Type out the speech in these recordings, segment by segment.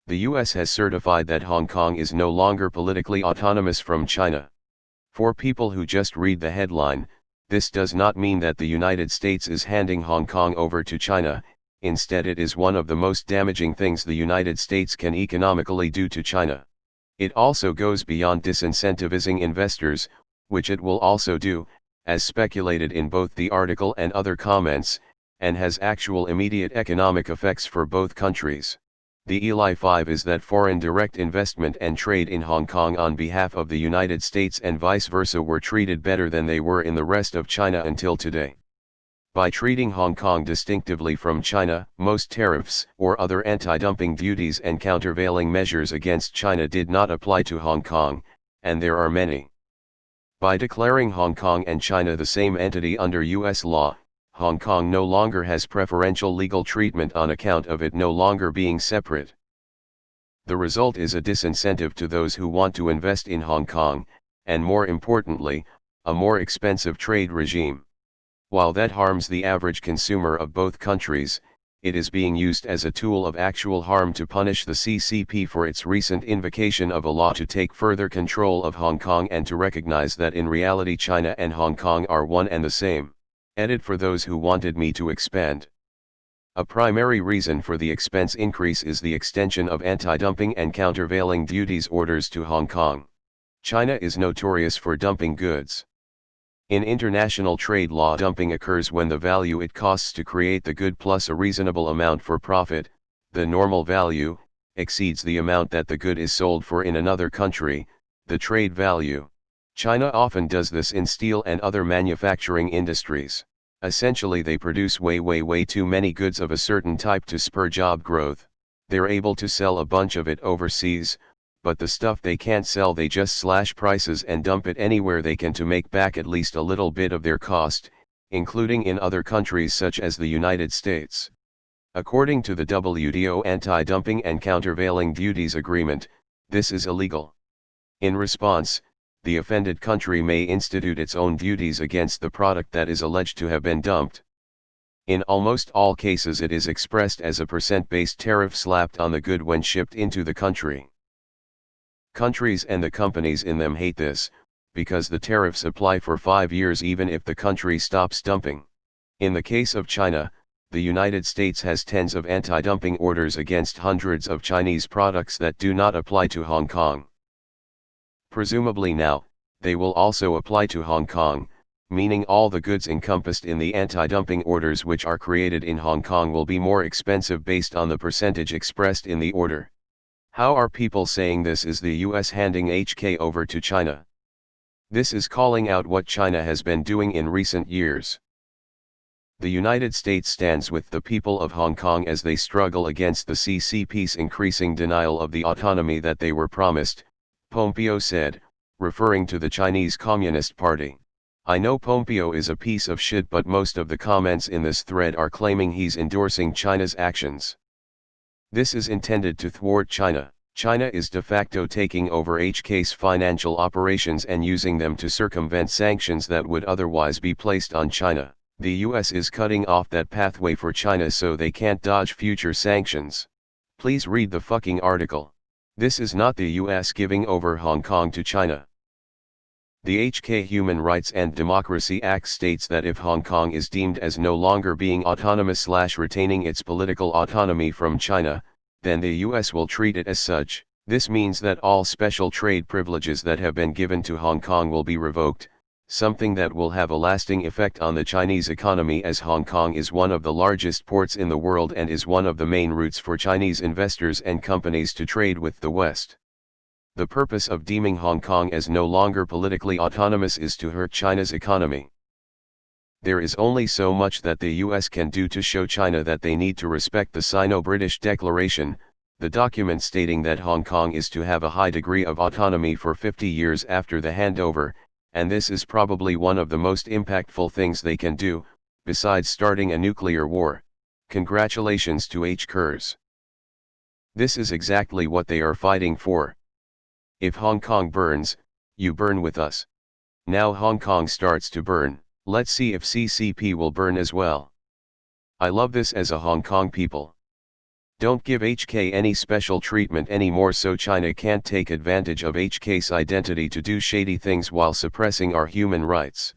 The US has certified that Hong Kong is no longer politically autonomous from China. For people who just read the headline, this does not mean that the United States is handing Hong Kong over to China. Instead, it is one of the most damaging things the United States can economically do to China. It also goes beyond disincentivizing investors, which it will also do, as speculated in both the article and other comments, and has actual immediate economic effects for both countries. The Eli 5 is that foreign direct investment and trade in Hong Kong on behalf of the United States and vice versa were treated better than they were in the rest of China until today. By treating Hong Kong distinctively from China, most tariffs or other anti-dumping duties and countervailing measures against China did not apply to Hong Kong, and there are many. By declaring Hong Kong and China the same entity under US law, Hong Kong no longer has preferential legal treatment on account of it no longer being separate. The result is a disincentive to those who want to invest in Hong Kong, and more importantly, a more expensive trade regime. While that harms the average consumer of both countries, it is being used as a tool of actual harm to punish the CCP for its recent invocation of a law to take further control of Hong Kong and to recognize that in reality China and Hong Kong are one and the same. Edit for those who wanted me to expand. A primary reason for the expense increase is the extension of anti-dumping and countervailing duties orders to Hong Kong. China is notorious for dumping goods. In international trade law, dumping occurs when the value it costs to create the good plus a reasonable amount for profit, the normal value, exceeds the amount that the good is sold for in another country, the trade value. China often does this in steel and other manufacturing industries. Essentially, they produce way too many goods of a certain type to spur job growth. They're able to sell a bunch of it overseas, but the stuff they can't sell they just slash prices and dump it anywhere they can to make back at least a little bit of their cost, including in other countries such as the United States. According to the WTO Anti-Dumping and Countervailing Duties Agreement, this is illegal. In response, the offended country may institute its own duties against the product that is alleged to have been dumped. In almost all cases it is expressed as a percent-based tariff slapped on the good when shipped into the country. Countries and the companies in them hate this, because the tariffs apply for 5 years even if the country stops dumping. In the case of China, the United States has tens of anti-dumping orders against hundreds of Chinese products that do not apply to Hong Kong. Presumably now, they will also apply to Hong Kong, meaning all the goods encompassed in the anti-dumping orders which are created in Hong Kong will be more expensive based on the percentage expressed in the order. How are people saying this is the US handing HK over to China? This is calling out what China has been doing in recent years. The United States stands with the people of Hong Kong as they struggle against the CCP's increasing denial of the autonomy that they were promised, Pompeo said, referring to the Chinese Communist Party. I know Pompeo is a piece of shit, but most of the comments in this thread are claiming he's endorsing China's actions. This is intended to thwart China. China is de facto taking over HK's financial operations and using them to circumvent sanctions that would otherwise be placed on China. The US is cutting off that pathway for China so they can't dodge future sanctions. Please read the fucking article. This is not the US giving over Hong Kong to China. The HK Human Rights and Democracy Act states that if Hong Kong is deemed as no longer being autonomous/retaining its political autonomy from China, then the US will treat it as such. This means that all special trade privileges that have been given to Hong Kong will be revoked, something that will have a lasting effect on the Chinese economy, as Hong Kong is one of the largest ports in the world and is one of the main routes for Chinese investors and companies to trade with the West. The purpose of deeming Hong Kong as no longer politically autonomous is to hurt China's economy. There is only so much that the US can do to show China that they need to respect the Sino-British Declaration, the document stating that Hong Kong is to have a high degree of autonomy for 50 years after the handover, and this is probably one of the most impactful things they can do, besides starting a nuclear war. Congratulations to HKers. This is exactly what they are fighting for. If Hong Kong burns, you burn with us. Now Hong Kong starts to burn, let's see if CCP will burn as well. I love this as a Hong Kong people. Don't give HK any special treatment anymore so China can't take advantage of HK's identity to do shady things while suppressing our human rights.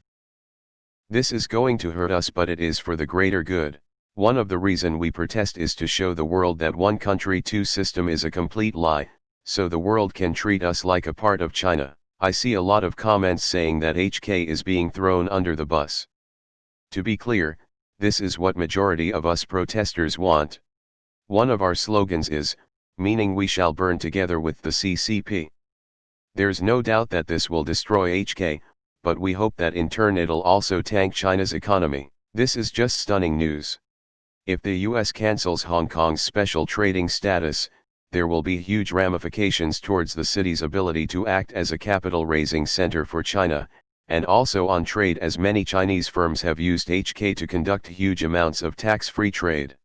This is going to hurt us, but it is for the greater good. One of the reason we protest is to show the world that one country two system is a complete lie, so the world can treat us like a part of China. I see a lot of comments saying that HK is being thrown under the bus. To be clear, this is what majority of us protesters want. One of our slogans is, meaning we shall burn together with the CCP. There's no doubt that this will destroy HK, but we hope that in turn it'll also tank China's economy. This is just stunning news. If the US cancels Hong Kong's special trading status, there will be huge ramifications towards the city's ability to act as a capital-raising center for China, and also on trade, as many Chinese firms have used HK to conduct huge amounts of tax-free trade.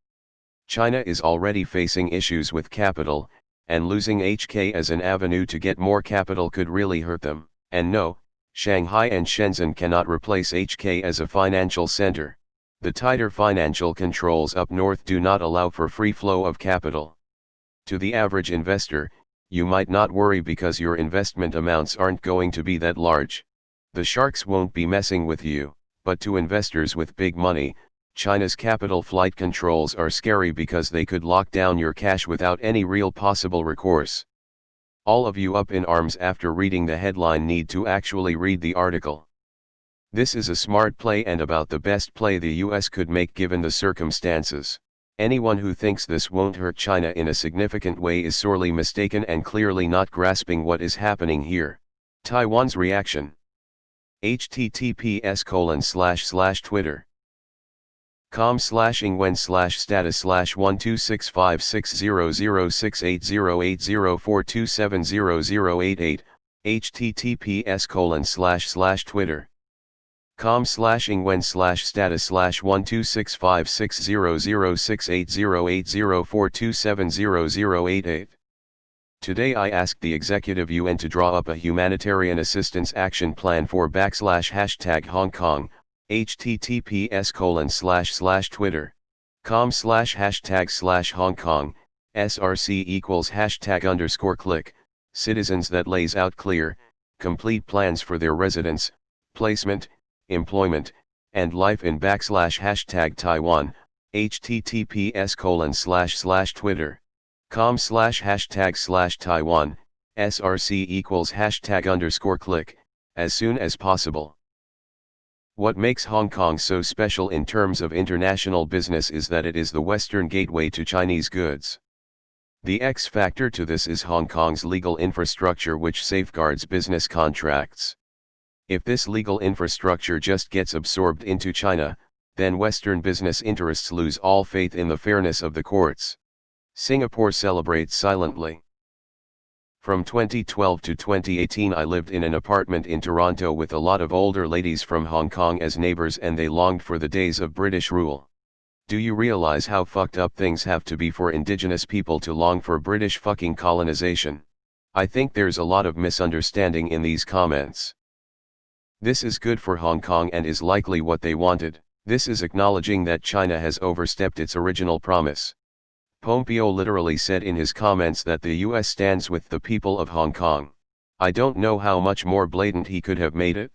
China is already facing issues with capital, and losing HK as an avenue to get more capital could really hurt them. And no, Shanghai and Shenzhen cannot replace HK as a financial center. The tighter financial controls up north do not allow for free flow of capital. To the average investor, you might not worry because your investment amounts aren't going to be that large. The sharks won't be messing with you, but to investors with big money, China's capital flight controls are scary because they could lock down your cash without any real possible recourse. All of you up in arms after reading the headline need to actually read the article. This is a smart play and about the best play the US could make given the circumstances. Anyone who thinks this won't hurt China in a significant way is sorely mistaken and clearly not grasping what is happening here. Taiwan's reaction. https://twitter. com/ingwen/status/1265600680804270088 https://twitter. com/ingwen/status/1265600680804270088. Today I asked the Executive UN to draw up a humanitarian assistance action plan for #Hong Kong, https://twitter. com/#/Hong Kong, src = #click, citizens that lays out clear, complete plans for their residence, placement, employment, and life in #Taiwan, https://twitter. com/#/Taiwan, src = #click, as soon as possible. What makes Hong Kong so special in terms of international business is that it is the Western gateway to Chinese goods. The X factor to this is Hong Kong's legal infrastructure, which safeguards business contracts. If this legal infrastructure just gets absorbed into China, then Western business interests lose all faith in the fairness of the courts. Singapore celebrates silently. From 2012 to 2018 I lived in an apartment in Toronto with a lot of older ladies from Hong Kong as neighbors, and they longed for the days of British rule. Do you realize how fucked up things have to be for indigenous people to long for British fucking colonization? I think there's a lot of misunderstanding in these comments. This is good for Hong Kong and is likely what they wanted. This is acknowledging that China has overstepped its original promise. Pompeo literally said in his comments that the US stands with the people of Hong Kong. I don't know how much more blatant he could have made it.